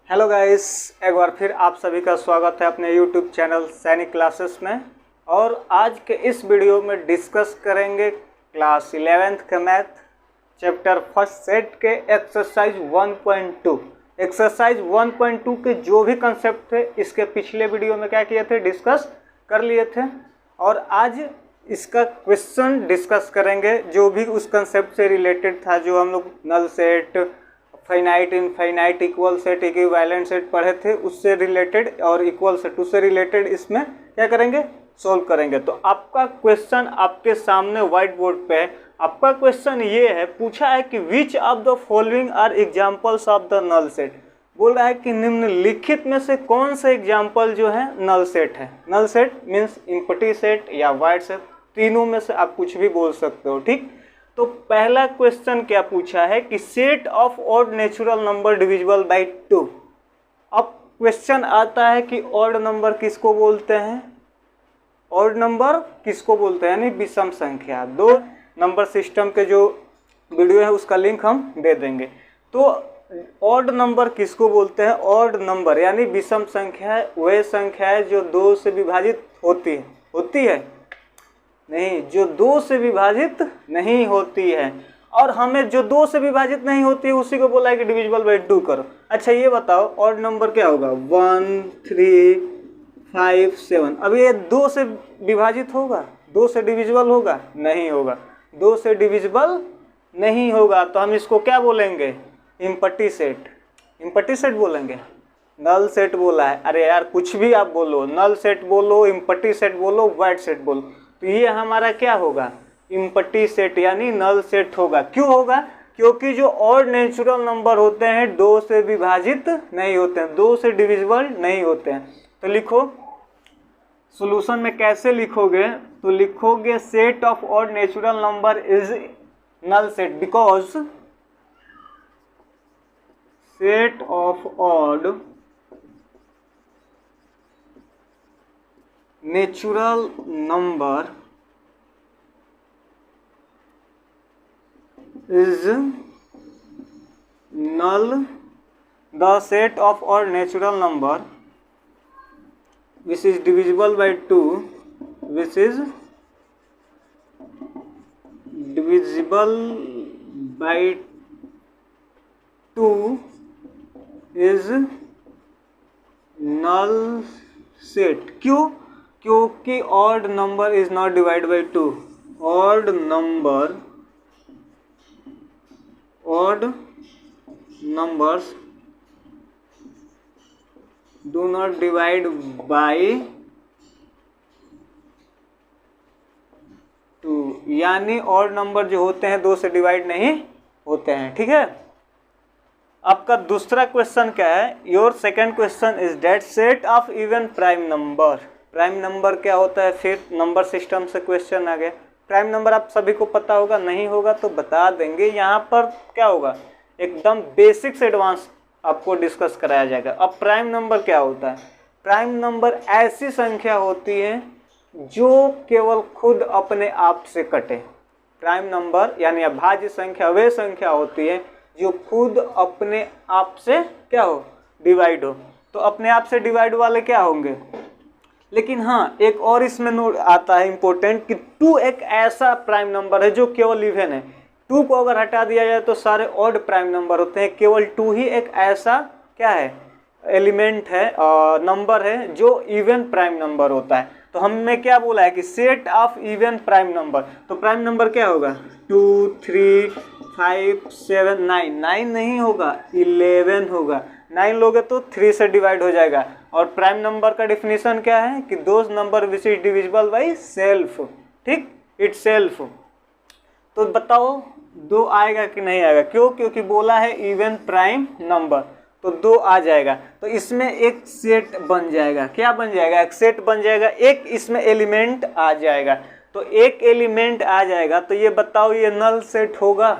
Hello guys, एक बार फिर आप सभी का स्वागत है अपने यूट्यूब चैनल सैनिक क्लासेस में। और आज के इस वीडियो में डिस्कस करेंगे क्लास 11th का मैथ चैप्टर फर्स्ट सेट के एक्सरसाइज 1.2। एक्सरसाइज 1.2 के जो भी कंसेप्ट थे इसके पिछले वीडियो में क्या किए थे, डिस्कस कर लिए थे। और आज इसका क्वेश्चन डिस्कस करेंगे जो भी उस कंसेप्ट से रिलेटेड था, जो हम लोग null set, finite, infinite, equal set, equivalent set पढ़े थे, उससे रिलेटेड और इक्वल सेट उससे रिलेटेड इसमें क्या करेंगे, सॉल्व करेंगे। तो आपका क्वेश्चन आपके सामने व्हाइट बोर्ड पे है। आपका क्वेश्चन ये है, पूछा है कि which of the following are examples of the null set. बोल रहा है कि निम्नलिखित में से कौन सा एग्जाम्पल जो है नल सेट है। Null set means empty set या वाइड सेट, तीनों में से आप कुछ भी बोल सकते हो, ठीक। तो पहला क्वेश्चन क्या पूछा है कि set of odd natural number divisible by 2। अब क्वेश्चन आता है कि ऑड नंबर किसको बोलते हैं, ऑड नंबर किसको बोलते हैं, यानी विषम संख्या। दो नंबर सिस्टम के जो वीडियो है उसका लिंक हम दे देंगे। तो ऑड नंबर किसको बोलते हैं, ऑड नंबर यानी विषम संख्या वह संख्या है जो 2 से विभाजित होती है नहीं, जो 2 से विभाजित नहीं होती है। और हमें जो 2 से विभाजित नहीं होती है उसी को बोला है कि डिविजिबल बाय 2 करो। अच्छा ये बताओ ऑड नंबर क्या होगा, 1, 3, 5, 7। अब ये 2 से विभाजित होगा, 2 से डिविजिबल होगा, नहीं होगा। 2 से डिविजिबल नहीं होगा तो हम इसको क्या बोलेंगे, एम्प्टी सेट। एम्प्टी सेट बोलेंगे, नल सेट बोला है। अरे यार कुछ भी आप बोलो, नल सेट बोलो, एम्प्टी सेट बोलो, वाइड सेट बोलो, तो ये हमारा क्या होगा, एम्प्टी सेट यानी नल सेट होगा। क्यों होगा, क्योंकि जो ऑड नेचुरल नंबर होते हैं 2 से विभाजित नहीं होते हैं, 2 से डिविजिबल नहीं होते हैं। तो लिखो सॉल्यूशन में कैसे लिखोगे, तो लिखोगे set of odd natural number is null set because set of odd natural number is null. The set of odd natural number which is divisible by 2 is null set। क्यों, क्योंकि odd number is not divide by 2। Odd numbers do not divide by 2, यानी odd number जो होते हैं 2 से divide नहीं होते हैं, ठीक है। आपका दूसरा क्वेश्चन क्या है, your second question is that set of even prime number. Prime number क्या होता है, फिर नंबर सिस्टम से क्वेश्चन आ गया। प्राइम नंबर आप सभी को पता होगा, नहीं होगा तो बता देंगे। यहाँ पर क्या होगा, एकदम बेसिक से एडवांस आपको डिस्कस कराया जाएगा। अब प्राइम नंबर क्या होता है, प्राइम नंबर ऐसी संख्या होती है जो केवल खुद अपने आप से कटे। प्राइम नंबर यानी अभाज्य संख्या वह संख्या होती है जो खुद अपने आप से क्या हो, डिवाइड हो। तो अपने आप से डिवाइड वाले क्या होंगे, लेकिन हाँ एक और इसमें नोट आता है इम्पोर्टेंट कि 2 एक ऐसा प्राइम नंबर है जो केवल इवन है। 2 को अगर हटा दिया जाए तो सारे ऑड प्राइम नंबर होते हैं, केवल 2 ही एक ऐसा क्या है, एलिमेंट है, नंबर है जो इवन प्राइम नंबर होता है। तो हमने क्या बोला है कि set of even prime number, तो प्राइम नंबर क्या होगा, 2, 3, 5, 7, 9। 9 नहीं होगा, 11 होगा। 9 लोगे तो 3 से डिवाइड हो जाएगा। और प्राइम नंबर का डिफिनीशन क्या है कि those number which is divisible by self, ठीक, इट सेल्फ। तो बताओ 2 आएगा कि नहीं आएगा, क्यों, क्योंकि बोला है इवन प्राइम नंबर, तो 2 आ जाएगा। तो इसमें एक सेट बन जाएगा, क्या बन जाएगा, एक सेट बन जाएगा, एक इसमें एलिमेंट आ जाएगा। तो एक एलिमेंट आ जाएगा तो ये बताओ ये नल सेट होगा,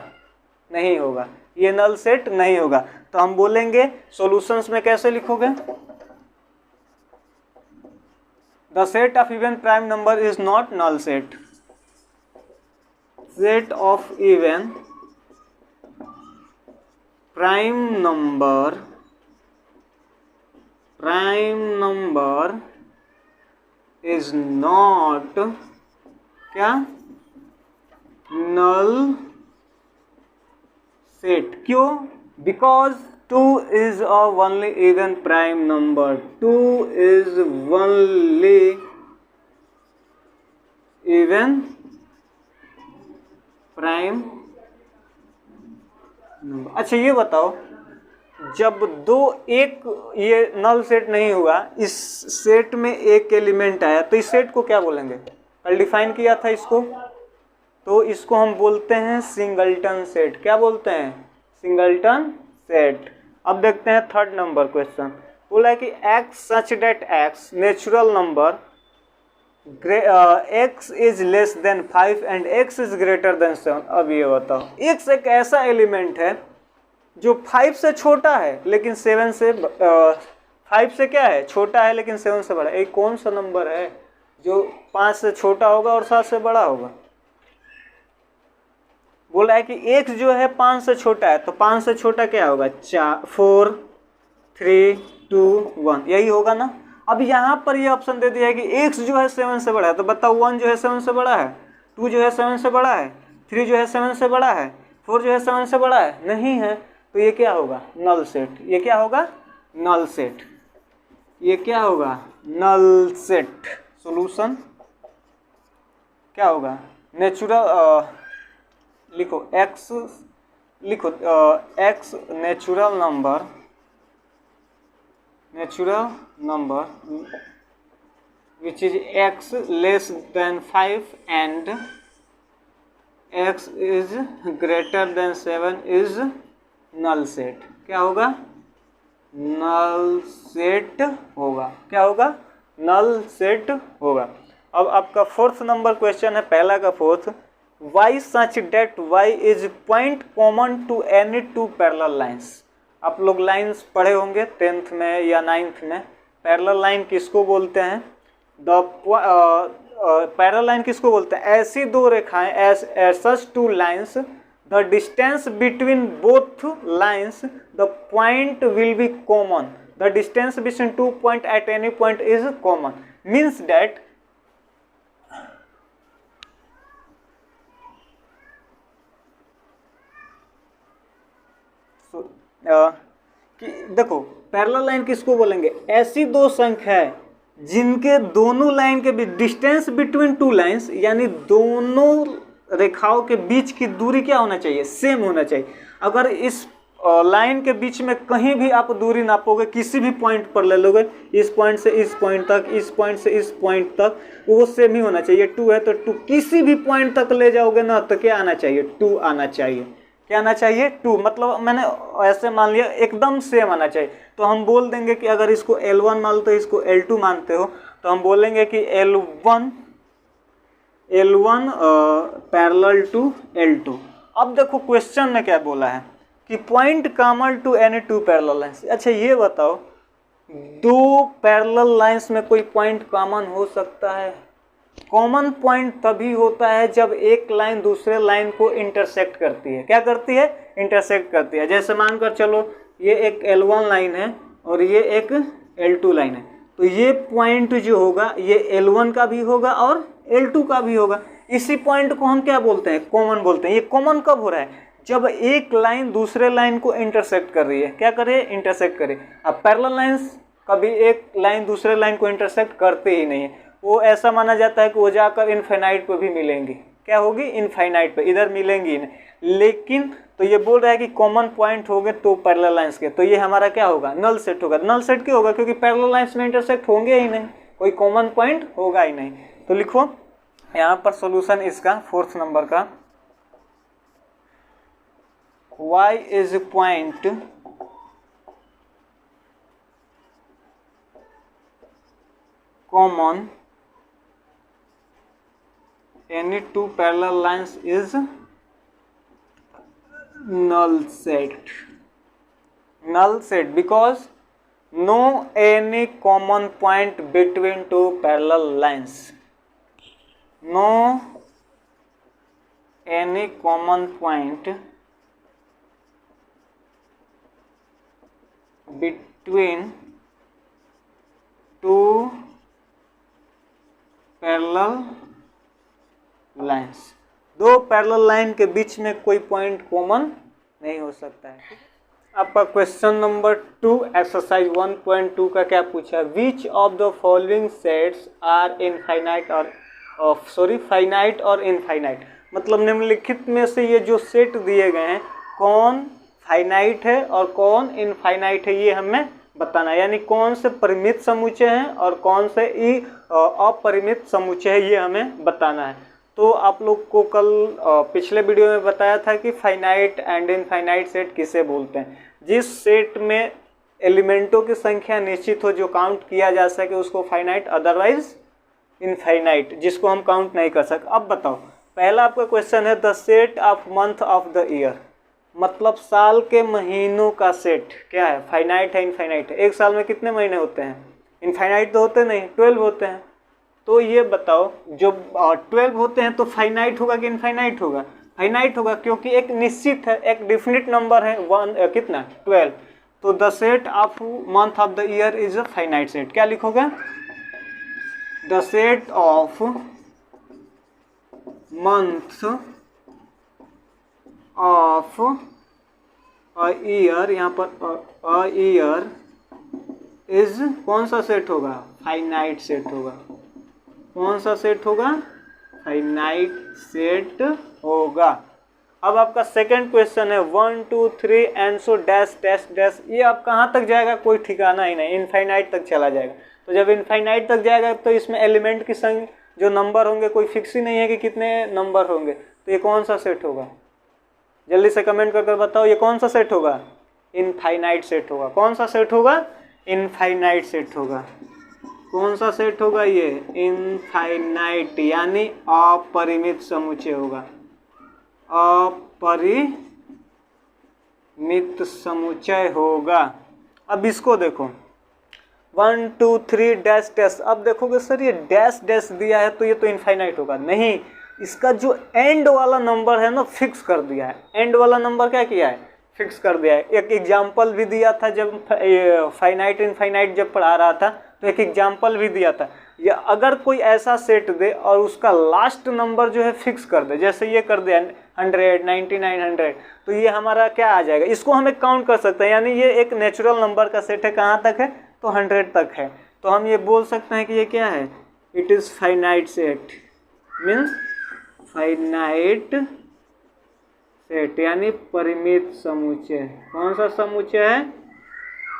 नहीं होगा, ये नल सेट नहीं होगा। तो हम बोलेंगे सॉल्यूशंस में कैसे लिखोगे, the set of even prime number is not null set. Set of even prime number prime number is not क्या null set. क्यों? Because 2 is a only even prime number. 2 is only even prime number. अच्छा ये बताओ, जब एक ये null set नहीं हुआ, इस सेट में एक एलिमेंट आया, तो इस सेट को क्या बोलेंगे? कल डिफाइन किया था इसको, तो इसको हम बोलते हैं सिंगलटन सेट. क्या बोलते हैं? Singleton set. अब देखते हैं थर्ड नंबर क्वेश्चन. बोला है कि x such that x natural number x is less than 5 and x is greater than 7. अब ये बताओ, x एक ऐसा एलिमेंट है जो 5 से छोटा है लेकिन 7 से 5 से क्या है? छोटा है लेकिन 7 से बड़ा. एक कौन सा नंबर है जो 5 से छोटा होगा और 7 से बड़ा होगा? बोला है कि x जो है 5 से छोटा है, तो 5 से छोटा क्या होगा? 4 3 2 1, यही होगा ना. अब यहाँ पर ये ऑप्शन दे दिया है कि x जो है 7 से बड़ा है, तो बताओ 1 जो है 7 से बड़ा है, 2 जो है 7 से बड़ा है, 3 जो है 7 से बड़ा है, 4 जो है 7 से बड़ा है? नहीं है. तो ये क्या होगा? Null set. ये क्या होगा? Null set. ये क्या होगा? Null set. सॉल्यूशन क्या होगा? नेचुरल लिखो x, लिखो x natural number which is x less than 5 and x is greater than 7 is null set. क्या होगा? नल सेट होगा. क्या होगा? नल सेट होगा. अब आपका फोर्थ नंबर क्वेश्चन है, पहला का fourth. y such that y is point common to any two parallel lines. आप लोग लाइंस पढ़े होंगे 10th में या 9th में. पैरेलल लाइन किसको बोलते हैं? पैरेलल लाइन किसको बोलते हैं? ऐसी दो रेखाएं, as such two lines the distance between both lines the point will be common. The distance between two point at any point is common. Means that कि देखो, पैरेलल लाइन किसको बोलेंगे? ऐसी दो संख्याएं जिनके दोनों लाइन के बीच डिस्टेंस बिटवीन टू लाइंस, यानी दोनों रेखाओं के बीच की दूरी क्या होना चाहिए? सेम होना चाहिए. अगर इस लाइन के बीच में कहीं भी आप दूरी नापोगे, किसी भी पॉइंट पर ले लोगे, इस पॉइंट से इस पॉइंट तक, इस पॉइंट से इस पॉइंट तक, वो सेम ही होना चाहिए. 2 है तो 2, किसी भी पॉइंट तक ले जाओगे ना, तो क्या आना चाहिए? 2 आना चाहिए. क्या आना चाहिए? 2. मतलब मैंने ऐसे मान लिया एकदम सेम आना चाहिए. तो हम बोल देंगे कि अगर इसको L1 मान लो, इसको L2 मानते हो, तो हम बोलेंगे कि L1 पैरेलल टू L2. अब देखो क्वेश्चन में क्या बोला है कि point common to any two parallel lines. अच्छा ये बताओ, दो पैरेलल लाइंस में कोई पॉइंट कॉमन हो सकता है? कॉमन पॉइंट तभी होता है जब एक लाइन दूसरे लाइन को इंटरसेक्ट करती है. क्या करती है? इंटरसेक्ट करती है. जैसे मानकर चलो ये एक L1 लाइन है और ये एक L2 लाइन है, तो ये पॉइंट जो होगा ये L1 का भी होगा और L2 का भी होगा. इसी पॉइंट को हम क्या बोलते हैं? कॉमन बोलते हैं. ये कॉमन कब हो रहा है? जब एक लाइन दूसरे लाइन को इंटरसेक्ट कर रही है. क्या करे? इंटरसेक्ट करे. अब पैरेलल लाइंस कभी एक लाइन दूसरे लाइन को इंटरसेक्ट करते ही नहीं है. वो ऐसा माना जाता है कि वो जाकर इनफाइनाइट पे भी मिलेंगी. क्या होगी? इनफाइनाइट पे, इधर मिलेंगी ही नहीं. लेकिन तो ये बोल रहा है कि कॉमन पॉइंट हो गए तो पैरेलल लाइंस के, तो ये हमारा क्या होगा? नल सेट होगा. नल सेट क्यों होगा? क्योंकि पैरेलल लाइंस में इंटरसेक्ट होंगे ही नहीं, कोई कॉमन पॉइंट होगा ही नहीं. तो लिखो यहाँ पर सॉल्यूशन इसका फोर्थ नंबर का, y is point common any two parallel lines is null set. Null set because no any common point between two parallel lines. No any common point between 2 parallel lines, 2 parallel line के बीच में कोई point common नहीं हो सकता है। आपका question number 2 exercise 1.2 का क्या पूछा है, which of the following sets are infinite और फाइनाइट और इनफाइनाइट, मतलब निम्नलिखित में से ये जो सेट दिए गए हैं कौन फाइनाइट है और कौन इनफाइनाइट है, ये हमें बताना है। यानी कौन से परिमित समुच्चय हैं और कौन से अपरिमित समुच्चय है, ये हमें बताना है। तो आप लोग को कल पिछले वीडियो में बताया था कि फाइनाइट एंड इनफाइनाइट सेट किसे बोलते हैं, जिस सेट में एलिमेंटों की संख्या निश्चित हो, जो काउंट किया जा सके, उसको फाइनाइट, अदरवाइज इनफाइनाइट, जिसको हम काउंट नहीं कर सकते। अब बताओ, पहला आपका क्वेश्चन है the set of month of the year, मतलब साल के महीनों का सेट क्या है, फाइनाइट है इनफाइनाइट है। एक साल में कितने महीने होते हैं, इनफाइनाइट तो होते नहीं, 12 होते हैं। तो ये बताओ, जो 12 होते हैं तो फाइनाइट होगा कि इनफाइनाइट होगा, फाइनाइट होगा, क्योंकि एक निश्चित है, एक डिफिनिट नंबर है, कितना 12। तो the set of month of the year is a finite set. क्या लिखोगे, the set of month of a year, यहाँ पर अ ईयर इज कौन सा सेट होगा, फाइनाइट सेट होगा। कौन सा सेट होगा, फाइनाइट सेट होगा। अब आपका सेकंड क्वेश्चन है 1 2 3 and so dash dash dash, ये अब कहाँ तक जाएगा कोई ठिकाना ही नहीं, इनफाइनाइट तक चला जाएगा। तो जब इनफाइनाइट तक जाएगा तो इसमें एलिमेंट की संख्या, जो नंबर होंगे, कोई फिक्स ही नहीं है कि कितने नंबर होंगे। तो ये कौन सा सेट होगा, जल्दी से कमेंट कर बताओ, ये कौन सा सेट होगा, इनफाइनाइट सेट होगा। कौन सा सेट होगा, इनफाइनाइट सेट होगा। कौन सा सेट होगा, ये इनफाइनाइट, यानी अपरिमित समुच्चय होगा, अपरिमित समुच्चय होगा। अब इसको देखो 1 2 3 डैश डैश, अब देखोगे सर ये डैश डैश दिया है तो ये तो इनफाइनाइट होगा, नहीं, इसका जो एंड वाला नंबर है ना फिक्स कर दिया है। एंड वाला नंबर क्या किया है, फिक्स कर दिया है। एक एग्जाम्पल भी दिया था जब फाइनाइट इनफाइनाइट जब पढ़ा रहा था, तो एक एग्जाम्पल भी दिया था, या अगर कोई ऐसा सेट दे और उसका लास्ट नंबर जो है फिक्स कर दे, जैसे ये कर दिया 100 99 100, तो ये हमारा क्या आ जाएगा, इसको हम एक काउंट कर सकते हैं। यानी ये एक नेचुरल नंबर का सेट है, कहाँ तक है, तो 100 तक है। तो हम ये बोल सकते हैं कि ये क्या है, it is finite set, means finite set, यानी परिमित समुच्चय। कौन सा समुच्चय है,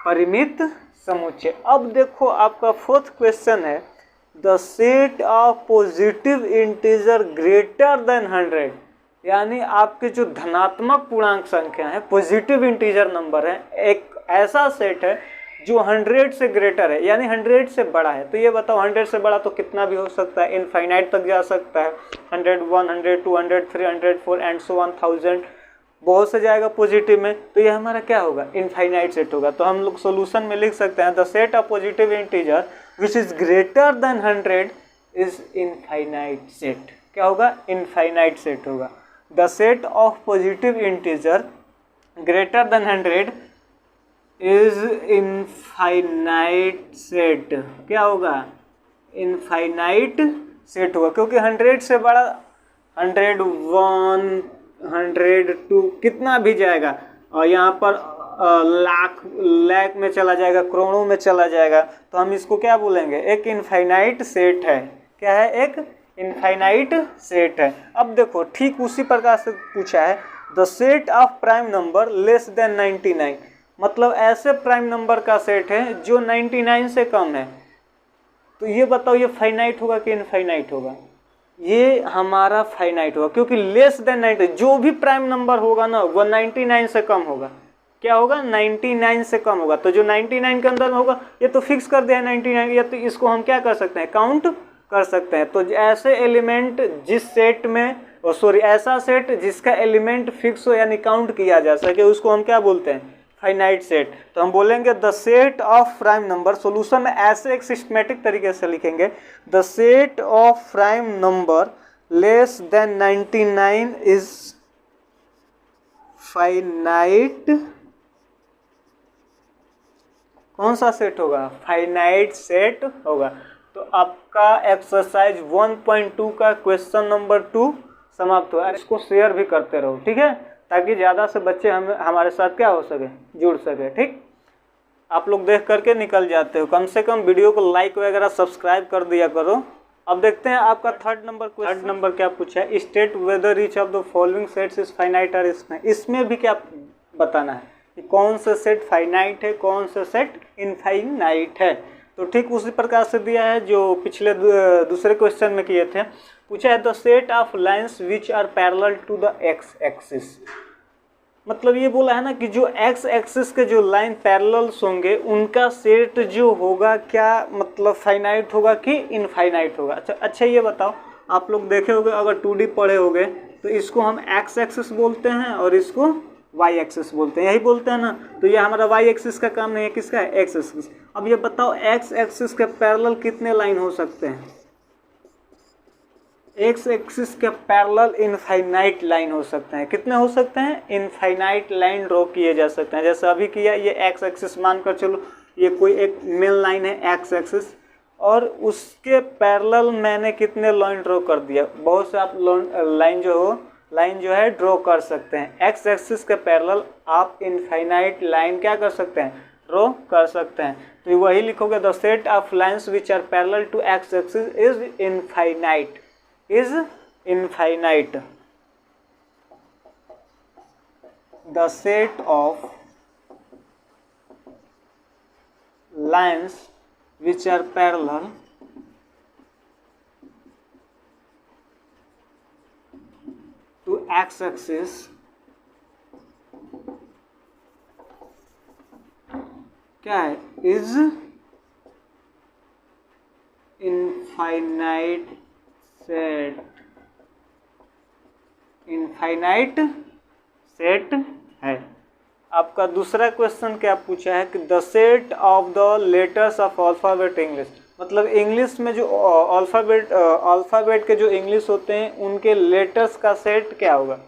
परिमित समुच्चय। अब देखो आपका फोर्थ क्वेश्चन है the set of positive integer greater than 100, यानी आपके जो धनात्मक पूर्णांक संख्या है, पॉजिटिव इंटीजर नंबर है, एक ऐसा सेट है जो 100 से ग्रेटर है, यानी 100 से बड़ा है। तो ये बताओ 100 से बड़ा तो कितना भी हो सकता है, इनफाइनाइट तक जा सकता है, 101 100 200 300 4 एंड सो 1000, बहुत से जाएगा पॉजिटिव में। तो ये हमारा क्या होगा, इनफाइनाइट सेट होगा। तो हम लोग सॉल्यूशन में लिख सकते हैं the set of positive integer which is greater then 100 is infinite set. क्या होगा, इनफाइनाइट सेट होगा। The set of positive integer greater than 100 is infinite set. क्या होगा, इनफाइनाइट सेट होगा, क्योंकि 100 से बड़ा 101 102 कितना भी जाएगा, और यहाँ पर लाख में चला जाएगा, करोड़ों में चला जाएगा। तो हम इसको क्या बोलेंगे, एक इनफाइनाइट सेट है। क्या है, एक इनफाइनाइट सेट है। अब देखो ठीक उसी प्रकार से पूछा है the set of prime number less than 99, मतलब ऐसे प्राइम नंबर का सेट है जो 99 से कम है। तो ये बताओ ये फाइनाइट होगा कि इनफाइनाइट होगा, ये हमारा फाइनाइट होगा, क्योंकि लेस देन 90, जो भी प्राइम नंबर होगा ना वो 99 से कम होगा। क्या होगा, 99 से कम होगा। तो जो 99 के अंदर होगा ये तो फिक्स कर दिया है 99, या तो इसको हम क्या कर सकते हैं, काउंट कर सकते हैं। तो ऐसे एलिमेंट जिस सेट में ऐसा सेट जिसका एलिमेंट फिक्स हो यानी काउंट किया जा सके, उसको हम क्या बोलते हैं, फाइनाइट सेट। तो हम बोलेंगे the set of prime number, solution में ऐसे एक सिस्टमेटिक तरीके से लिखेंगे the set of prime number less than 99 is finite कौन सा सेट होगा? फाइनाइट सेट होगा। तो आपका एक्सरसाइज 1.2 का क्वेश्चन नंबर 2 समाप्त हुआ। इसको शेयर भी करते रहो, ठीक है, ताकि ज़्यादा से बच्चे हमारे साथ क्या हो सके, जुड़ सके। ठीक, आप लोग देख करके निकल जाते हो, कम से कम वीडियो को लाइक वगैरह सब्सक्राइब कर दिया करो। अब देखते हैं आपका थर्ड नंबर क्या पूछा है? State whether each of the following sets is finite और इसमें भी क्या बताना है कि कौन से सेट फाइनाइट है, कौन से सेट इनफाइनाइट है। तो ठीक उसी प्रकार से दिया है जो पिछले दूसरे क्वेश्चन में किए थे। पूछा है the set of lines which are parallel to the X axis. मतलब ये बोला है ना कि जो एक्स एक्सिस के जो लाइन पैरेलल्स होंगे उनका सेट जो होगा क्या मतलब फाइनाइट होगा कि इनफाइनाइट होगा। अच्छा ये बताओ, आप लोग देखे होंगे अगर 2D पढ़े होंगे तो इसको हम एक्स एक्सिस बोलते हैं और इसको वाई एक्सिस बोलते हैं, यही बोलते हैं ना। तो ये हमारा वाई एक्सिस का काम नहीं है, किसका है? X axis. अब ये बताओ एक्स एक्सिस के पैरेलल कितने लाइन हो सकते हैं? एक्स एक्सिस के पैरेलल इनफाइनाइट लाइन हो सकते हैं। कितने हो सकते हैं? इनफाइनाइट लाइन ड्रॉ किए जा सकते हैं। जैसे अभी किया, ये एक्स एक्सिस मानकर चलो ये कोई एक मेन लाइन है एक्स एक्सिस, और उसके पैरेलल मैंने कितने लाइन ड्रॉ कर दिया। बहुत से आप लाइन जो है ड्रॉ कर सकते हैं। एक्स एक्सिस के पैरेलल आप इनफाइनाइट लाइन क्या कर सकते हैं? ड्रॉ कर सकते हैं। तो वही लिखोगे the set of lines which are parallel to X axis is infinite. The set of lines which are parallel to x-axis क्या है? is infinite सेट है। आपका दूसरा क्वेश्चन क्या पूछा है कि the set of the letters of alphabet English. मतलब इंग्लिश में जो अल्फ़ाबेट के जो इंग्लिश होते हैं उनके लेटर्स का सेट क्या होगा?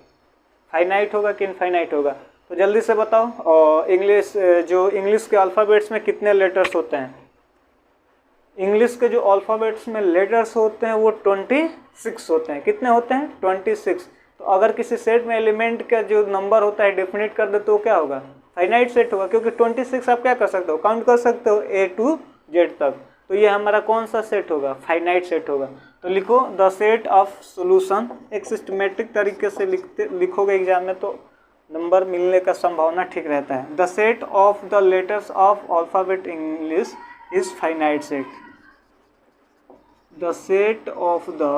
फाइनाइट होगा कि इनफाइनाइट होगा? तो जल्दी से बताओ। इंग्लिश के अल्फ़ाबेट्स में कितने लेटर्स होते हैं? इंग्लिश के जो अल्फ़ाबेट्स में लेटर्स होते हैं वो 26 होते हैं। कितने होते हैं? 26। तो अगर किसी सेट में एलिमेंट का जो नंबर होता है डेफिनेट कर दे तो क्या होगा? फाइनाइट सेट होगा, क्योंकि 26 आप क्या कर सकते हो? काउंट कर सकते हो A to Z तक। तो ये हमारा कौन सा सेट होगा? फाइनाइट सेट होगा। तो लिखो द सेट ऑफ सोल्यूशन। एक सिस्टमेटिक तरीके से लिखोगे एग्जाम में तो नंबर मिलने का संभावना ठीक रहता है। The set of the letters of alphabet English is finite set. The set of the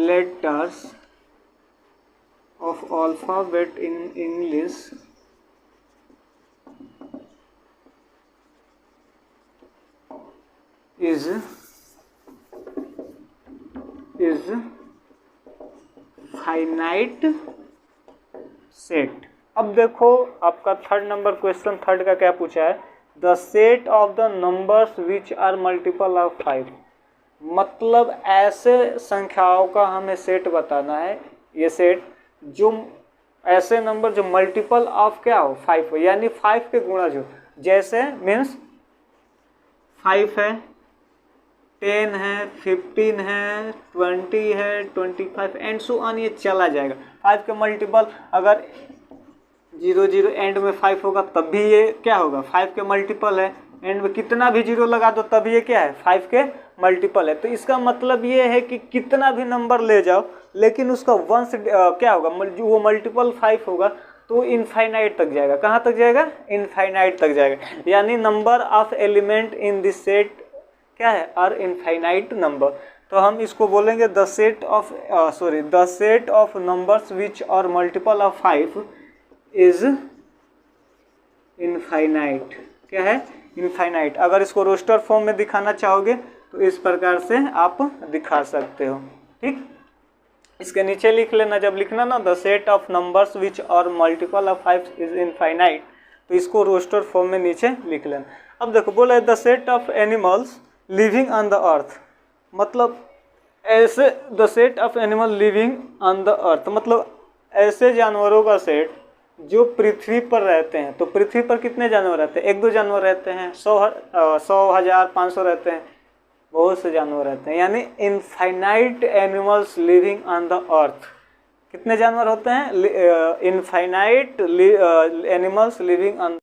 letters of alphabet in English is finite set। अब देखो आपका थर्ड नंबर क्वेश्चन थर्ड का क्या पूछा है? The set of the numbers which are multiple of 5। मतलब ऐसे संख्याओं का हमें सेट बताना है। ये सेट जो ऐसे नंबर जो मल्टीपल ऑफ क्या हो? 5 हो, यानी 5 के गुणा जो, जैसे मीन्स 5 है, 10 है, 15 है, 20 है, 25 एंड सो ऑन, ये चला जाएगा। 5 के मल्टीपल अगर 0 एंड में 5 होगा तब भी ये क्या होगा? 5 के मल्टीपल है। एंड में कितना भी 0 लगा दो तब ये क्या है? 5 के मल्टीपल है। तो इसका मतलब ये है कि कितना भी नंबर ले जाओ लेकिन उसका वंश क्या होगा? वो मल्टीपल 5 होगा तो इनफाइनाइट तक जाएगा। कहाँ तक जाएगा? इनफाइनाइट तक जाएगा। यानी number of element in this set क्या है? Are infinite number. तो हम इसको बोलेंगे the set of numbers which are multiple of 5 is infinite. क्या है? इनफाइनाइट। अगर इसको रोस्टर फॉर्म में दिखाना चाहोगे तो इस प्रकार से आप दिखा सकते हो। ठीक, इसके नीचे लिख लेना, जब लिखना ना the set of numbers which are multiple of 5 is infinite, तो इसको रोस्टर फॉर्म में नीचे लिख लेना। अब देखो बोला है the set of animals living on the earth. मतलब ऐसे the set of animal living on the earth, मतलब ऐसे जानवरों का सेट जो पृथ्वी पर रहते हैं, तो पृथ्वी पर कितने जानवर रहते हैं? 1-2 जानवर रहते हैं, 100 1000 500 रहते हैं, बहुत से जानवर रहते हैं, यानी infinite animals living on the earth. कितने जानवर होते हैं? Infinite animals living on